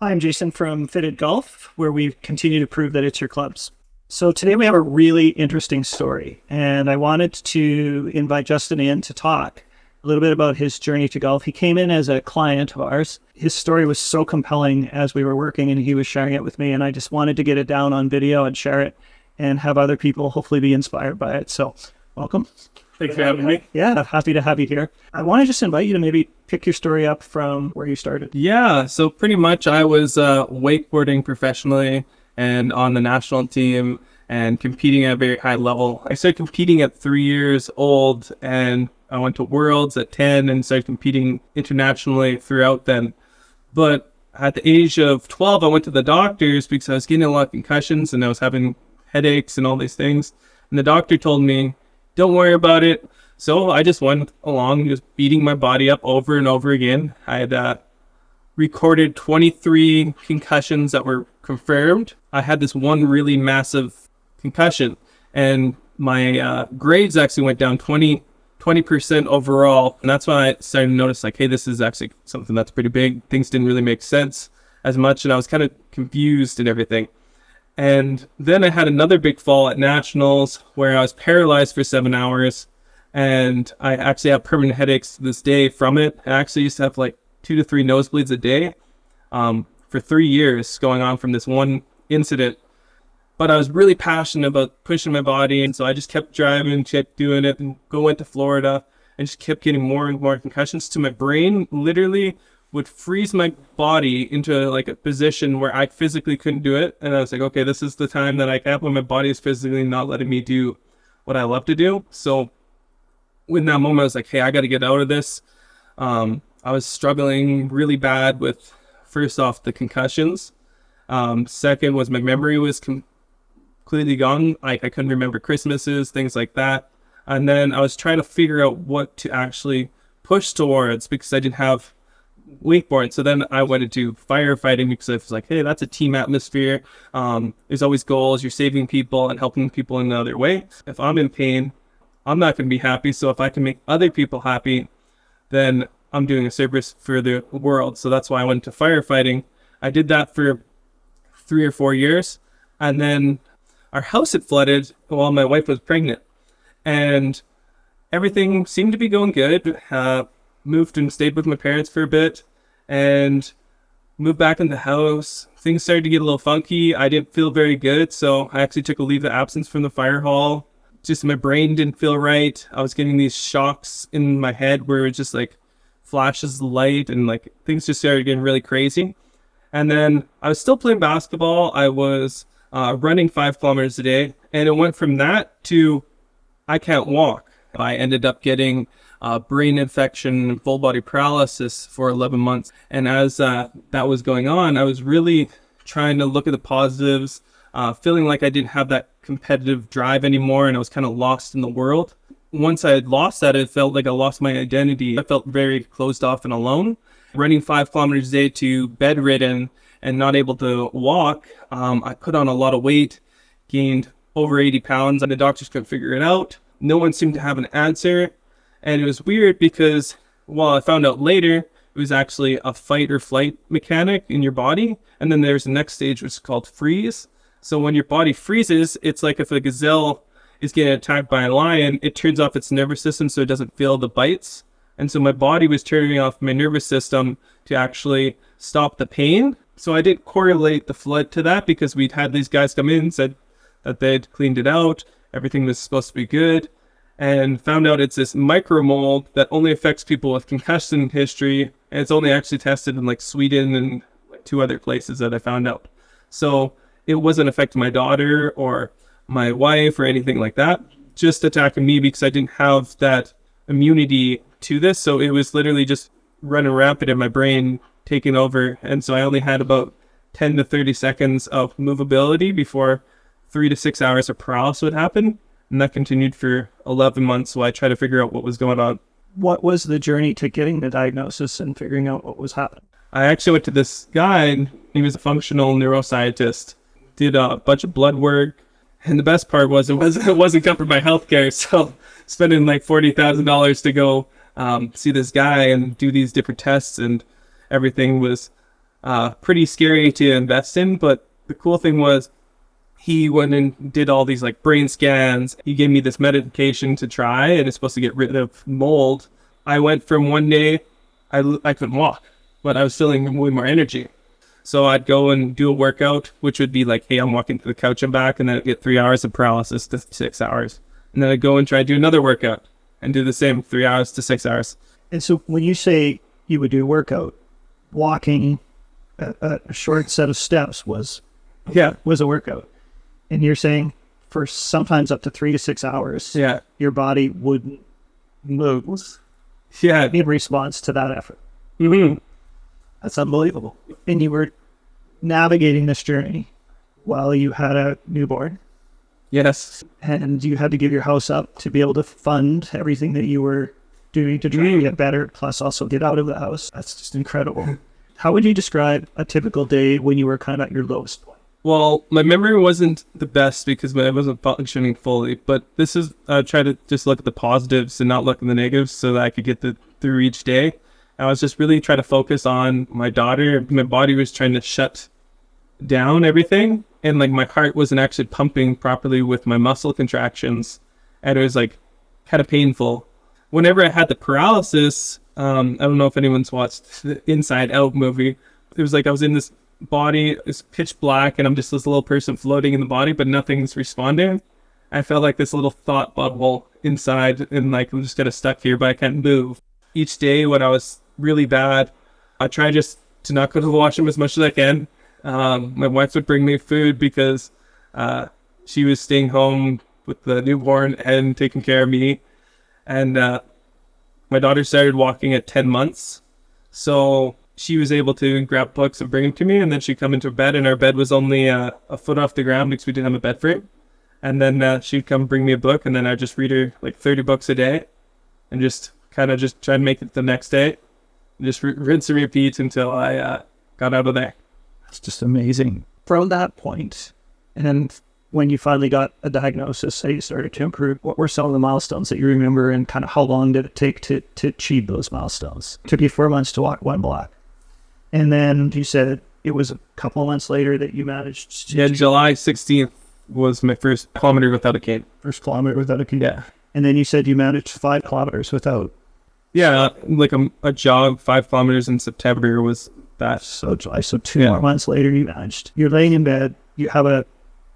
Hi, I'm Jason from Fitted Golf, where we continue to prove that it's your clubs. So today we have a really interesting story, and I wanted to invite Justin in to talk a little bit about his journey to golf. He came in as a client of ours. His story was so compelling as we were working, and he was sharing it with me, and I just wanted to get it down on video and share it and have other people hopefully be inspired by it. So welcome. Thanks for having me. Yeah, happy to have you here. I want to just invite you to maybe pick your story up from where you started. Yeah, so pretty much I was wakeboarding professionally and on the national team and competing at a very high level. I started competing at 3 years old, and I went to Worlds at 10 and started competing internationally throughout then. But at the age of 12, I went to the doctors because I was getting a lot of concussions and I was having headaches and all these things. And the doctor told me, don't worry about it. So I just went along, just beating my body up over and over again. I had recorded 23 concussions that were confirmed. I had this one really massive concussion, and my grades actually went down 20% overall. And that's when I started to notice, like, hey, this is actually something that's pretty big. Things didn't really make sense as much, and I was kind of confused and everything. And then I had another big fall at nationals where I was paralyzed for 7 hours, and I actually have permanent headaches to this day from it. I actually used to have like 2 to 3 nosebleeds a day for 3 years going on from this one incident. But I was really passionate about pushing my body, and so I just kept driving, kept doing it, and went to Florida and just kept getting more and more concussions to my brain. Literally would freeze my body into like a position where I physically couldn't do it. And I was like, okay, this is the time that I can't, when my body is physically not letting me do what I love to do. So in that moment, I was like, hey, I got to get out of this. I was struggling really bad with, first off, the concussions. Second was my memory was completely gone. I couldn't remember Christmases, things like that. And then I was trying to figure out what to actually push towards because I didn't have wakeboard. So then I went into firefighting because I was like, hey, that's a team atmosphere. There's always goals. You're saving people and helping people in another way. If I'm in pain, I'm not going to be happy. So if I can make other people happy, then I'm doing a service for the world. So that's why I went to firefighting. I did that for 3 or 4 years. And then our house had flooded while my wife was pregnant. And everything seemed to be going good. Moved and stayed with my parents for a bit and moved back in the house. Things started to get a little funky. I didn't feel very good, so I actually took a leave of absence from the fire hall. Just my brain didn't feel right. I was getting these shocks in my head where it was just like flashes of light, and like things just started getting really crazy. And then I was still playing basketball. I was running 5 kilometers a day, and it went from that to I can't walk. I ended up getting brain infection and full body paralysis for 11 months. And as that was going on, I was really trying to look at the positives, feeling like I didn't have that competitive drive anymore, and I was kind of lost in the world. Once I had lost that, it felt like I lost my identity. I felt very closed off and alone. Running 5 kilometers a day to bedridden and not able to walk, I put on a lot of weight, gained over 80 pounds, and the doctors couldn't figure it out. No one seemed to have an answer. And it was weird because, well, I found out later, it was actually a fight or flight mechanic in your body. And then there's the next stage, which is called freeze. So when your body freezes, it's like if a gazelle is getting attacked by a lion, it turns off its nervous system so it doesn't feel the bites. And so my body was turning off my nervous system to actually stop the pain. So I didn't correlate the flood to that because we'd had these guys come in and said that they'd cleaned it out. Everything was supposed to be good. And found out it's this micromold that only affects people with concussion history, and it's only actually tested in like Sweden and like 2 other places that I found out. So it wasn't affecting my daughter or my wife or anything like that, just attacking me because I didn't have that immunity to this. So it was literally just running rampant in my brain, taking over. And so I only had about 10 to 30 seconds of movability before 3 to 6 hours of paralysis would happen. And that continued for 11 months while I tried to figure out what was going on. What was the journey to getting the diagnosis and figuring out what was happening? I actually went to this guy, and he was a functional neuroscientist. Did a bunch of blood work. And the best part was it wasn't covered by healthcare. So spending like $40,000 to go see this guy and do these different tests, and everything was pretty scary to invest in. But the cool thing was he went and did all these like brain scans. He gave me this medication to try, and it's supposed to get rid of mold. I went from one day, I couldn't walk, but I was feeling way more energy. So I'd go and do a workout, which would be like, hey, I'm walking to the couch and back, and then I'd get 3 hours of paralysis to 6 hours. And then I'd go and try to do another workout and do the same 3 hours to 6 hours. And so when you say you would do a workout, walking a short set of steps was a workout. And you're saying for sometimes up to 3 to 6 hours, your body wouldn't move in response to that effort. Mm-hmm. That's unbelievable. And you were navigating this journey while you had a newborn. Yes. And you had to give your house up to be able to fund everything that you were doing to try to get better, plus also get out of the house. That's just incredible. How would you describe a typical day when you were kind of at your lowest point? Well, my memory wasn't the best because I wasn't functioning fully, but this is, I try to just look at the positives and not look at the negatives so that I could get through each day. I was just really trying to focus on my daughter. My body was trying to shut down everything, and like my heart wasn't actually pumping properly with my muscle contractions, and it was like kind of painful. Whenever I had the paralysis, I don't know if anyone's watched the Inside Out movie. It was like I was in this body, it's pitch black, and I'm just this little person floating in the body, but nothing's responding. I felt like this little thought bubble inside, and like I'm just kind of stuck here, but I can't move. Each day when I was really bad, I try just to not go to the washroom as much as I can. My wife would bring me food because she was staying home with the newborn and taking care of me. And my daughter started walking at 10 months. So she was able to grab books and bring them to me. And then she'd come into bed, and our bed was only a foot off the ground because we didn't have a bed frame. And then she'd come bring me a book, and then I'd just read her like 30 books a day and just kind of just try and make it the next day. Just rinse and repeat until I got out of there. It's just amazing. From that point, and when you finally got a diagnosis that you started to improve, what were some of the milestones that you remember, and kind of how long did it take to achieve those milestones? It took you 4 months to walk 1 block. And then you said it was a couple of months later that you managed to... Yeah, July 16th was my first kilometer without a cane. First kilometer without a cane. Yeah. And then you said you managed 5 kilometers without... Yeah, like a jog 5 kilometers in September was that. So July, so 2 more months later you managed. You're laying in bed, you have a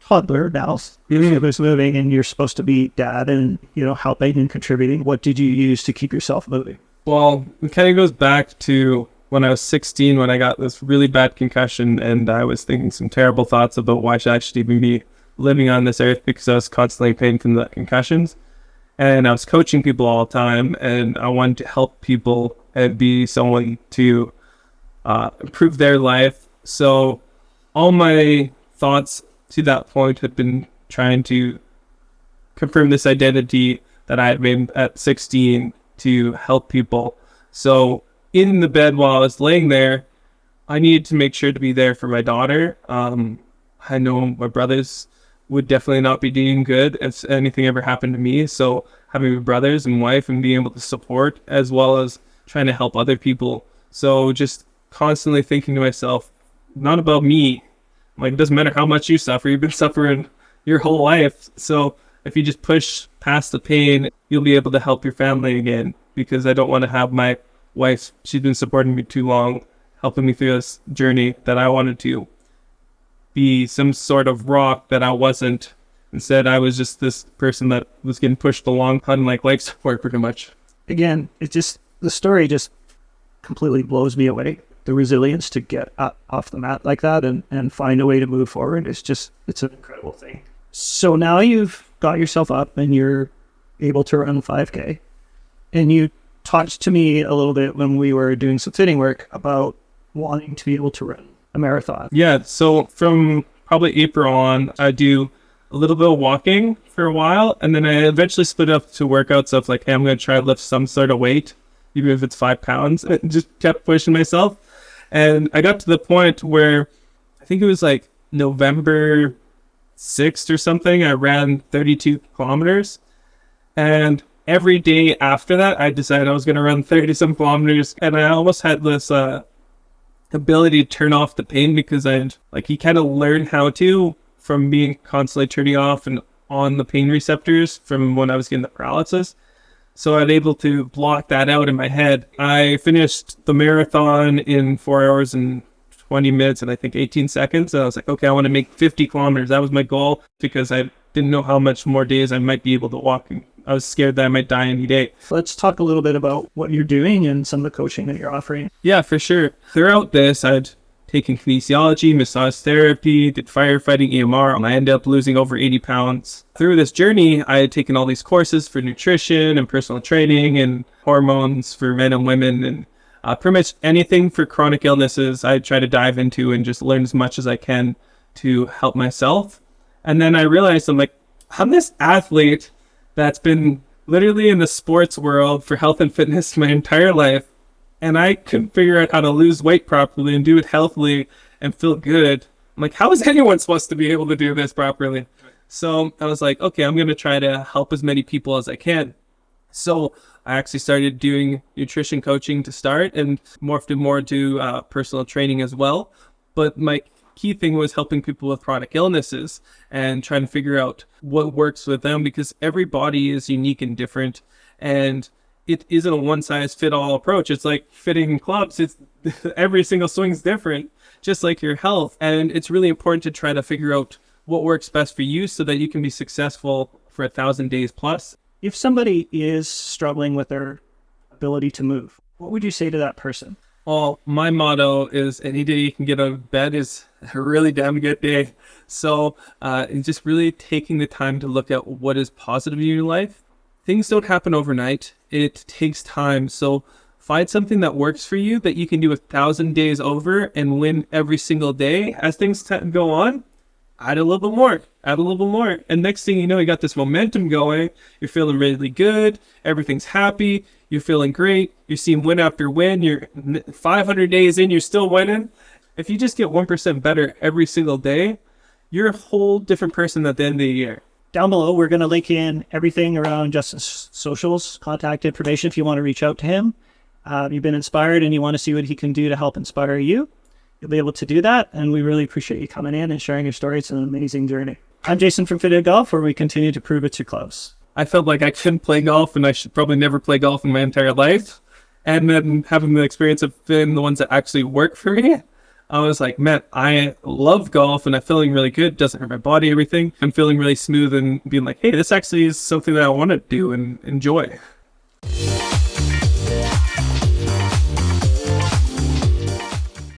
toddler now who's moving, and you're supposed to be dad and, you know, helping and contributing. What did you use to keep yourself moving? Well, it kind of goes back to when I was 16, when I got this really bad concussion, and I was thinking some terrible thoughts about why should I should even be living on this earth, because I was constantly in pain from the concussions. And I was coaching people all the time, and I wanted to help people and be someone to improve their life. So all my thoughts to that point had been trying to confirm this identity that I had made at 16 to help people. So in the bed while I was laying there, I needed to make sure to be there for my daughter. I know my brothers would definitely not be doing good if anything ever happened to me. So having brothers and wife and being able to support, as well as trying to help other people. So just constantly thinking to myself, not about me. Like, it doesn't matter how much you suffer. You've been suffering your whole life. So if you just push past the pain, you'll be able to help your family again. Because I don't want to have my wife, she's been supporting me too long, helping me through this journey, that I wanted to be some sort of rock that I wasn't. Instead, I was just this person that was getting pushed along on like life support pretty much. Again, the story just completely blows me away. The resilience to get up off the mat like that and find a way to move forward, it's an incredible thing. So now you've got yourself up and you're able to run 5K. And you talked to me a little bit when we were doing some fitting work about wanting to be able to run a marathon. Yeah, so from probably April on, I do a little bit of walking for a while, and then I eventually split up to workouts of like, hey, I'm going to try to lift some sort of weight, even if it's 5 pounds. I just kept pushing myself. And I got to the point where I think it was like November 6th or something, I ran 32 kilometers. And every day after that, I decided I was going to run 30 some kilometers. And I almost had this ability to turn off the pain, because he kind of learned how to from being constantly turning off and on the pain receptors from when I was getting the paralysis. So I was able to block that out in my head. I finished the marathon in 4 hours and 20 minutes and I think 18 seconds. And I was like, okay, I want to make 50 kilometers. That was my goal, because I didn't know how much more days I might be able to walk. I was scared that I might die any day. Let's talk a little bit about what you're doing and some of the coaching that you're offering. Yeah, for sure. Throughout this, I'd taken kinesiology, massage therapy, did firefighting, EMR, and I ended up losing over 80 pounds. Through this journey, I had taken all these courses for nutrition and personal training and hormones for men and women, and pretty much anything for chronic illnesses I try to dive into and just learn as much as I can to help myself. And then I realized I'm this athlete that's been literally in the sports world for health and fitness my entire life, and I couldn't figure out how to lose weight properly and do it healthily and feel good. I'm like, how is anyone supposed to be able to do this properly? So I was like, okay, I'm going to try to help as many people as I can. So I actually started doing nutrition coaching to start and morphed it more into personal training as well. But my key thing was helping people with chronic illnesses and trying to figure out what works with them, because every body is unique and different, and it isn't a one-size-fit-all approach. It's like fitting clubs. It's every single swing is different, just like your health. And it's really important to try to figure out what works best for you so that you can be successful for 1,000 days plus. If somebody is struggling with their ability to move, what would you say to that person? Well, my motto is any day you can get out of bed is a really damn good day. So just really taking the time to look at what is positive in your life. Things don't happen overnight. It takes time. So find something that works for you that you can do 1,000 days over and win every single day. As things go on, add a little bit more, add a little bit more. And next thing you know, you got this momentum going. You're feeling really good. Everything's happy. You're feeling great. You're seeing win after win. You're 500 days in, you're still winning. If you just get 1% better every single day, you're a whole different person at the end of the year. Down below, we're going to link in everything around Justin's socials, contact information if you want to reach out to him. You've been inspired and you want to see what he can do to help inspire you. You'll be able to do that, and we really appreciate you coming in and sharing your story. It's an amazing journey. I'm Jason from Fitted Golf, where we continue to prove it's your clubs. I felt like I couldn't play golf, and I should probably never play golf in my entire life. And then having the experience of being the ones that actually work for me, I was like, man, I love golf and I'm feeling really good. It doesn't hurt my body, everything. I'm feeling really smooth and being like, hey, this actually is something that I want to do and enjoy.